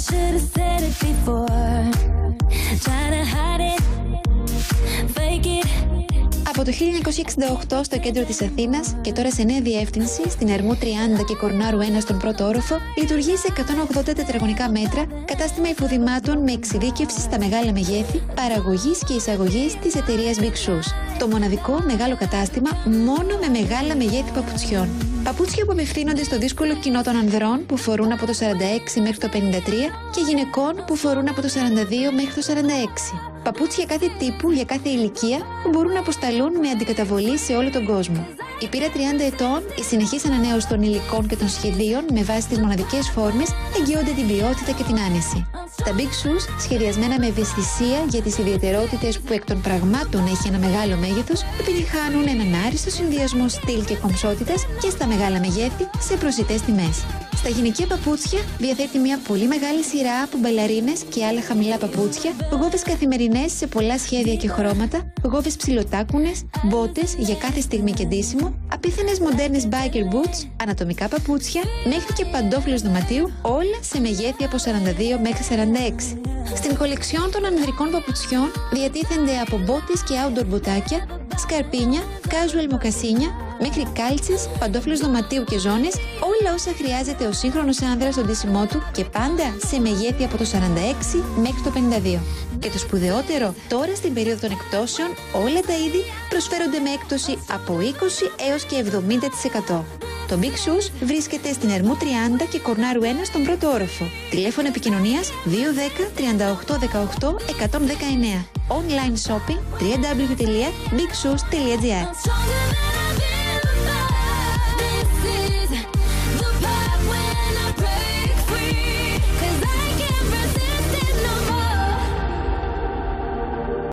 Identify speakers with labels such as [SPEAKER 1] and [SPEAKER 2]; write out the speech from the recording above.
[SPEAKER 1] should've said it before. Try to hide it, fake it.
[SPEAKER 2] Από το 1968 στο κέντρο της Αθήνας και τώρα σε νέα διεύθυνση στην Ερμού 30 και Κορνάρου 1 στον πρώτο όροφο, λειτουργεί σε 180 τετραγωνικά μέτρα κατάστημα υφοδημάτων με εξειδίκευση στα μεγάλα μεγέθη παραγωγής και εισαγωγής της εταιρείας Big Shoes. Το μοναδικό μεγάλο κατάστημα μόνο με μεγάλα μεγέθη παπουτσιών. Παπούτσια που απευθύνονται στο δύσκολο κοινό των ανδρών που φορούν από το 46 μέχρι το 53 και γυναικών που φορούν από το 42 μέχρι το 46. Παπούτσια κάθε τύπου για κάθε ηλικία που μπορούν να αποσταλούν με αντικαταβολή σε όλο τον κόσμο. Η πείρα 30 ετών, η συνεχής ανανέωση των υλικών και των σχεδίων με βάση τις μοναδικές φόρμες εγγυώνται την ποιότητα και την άνεση. Τα Big Shoes, σχεδιασμένα με ευαισθησία για τις ιδιαιτερότητες που εκ των πραγμάτων έχει ένα μεγάλο μέγεθος, επιτυγχάνουν έναν άριστο συνδυασμό στυλ και κομψότητας και στα μεγάλα μεγέθη σε προσιτές τιμές. Στα γυναικεία παπούτσια διαθέτει μια πολύ μεγάλη σειρά από μπαλαρίνες και άλλα χαμηλά παπούτσια, γόβες καθημερινές σε πολλά σχέδια και χρώματα, γόβες ψιλοτάκουνες, μπότες για κάθε στιγμή και ντύσιμο, απίθανες μοντέρνες biker boots, ανατομικά παπούτσια, μέχρι και παντόφλες δωματίου, όλα σε μεγέθη από 42 μέχρι 46. Στην κολεξιόν των ανδρικών παπουτσιών διατίθενται από μπότες και outdoor μποτάκια, σκαρπίνια, casual μοκασίνια, μέχρι κάλτσες, παντόφλες δωματίου και ζώνες, όλα όσα χρειάζεται ο σύγχρονος άνδρας στον ντύσιμό του και πάντα σε μεγέθη από το 46 μέχρι το 52. Και το σπουδαιότερο, τώρα στην περίοδο των εκπτώσεων, όλα τα είδη προσφέρονται με έκπτωση από 20 έως και 70%. Το Big Shoes βρίσκεται στην Ερμού 30 και Κορνάρου 1 στον πρώτο όροφο. Τηλέφωνο επικοινωνίας 210 38 18 119. Online shopping www.bigshoes.gr.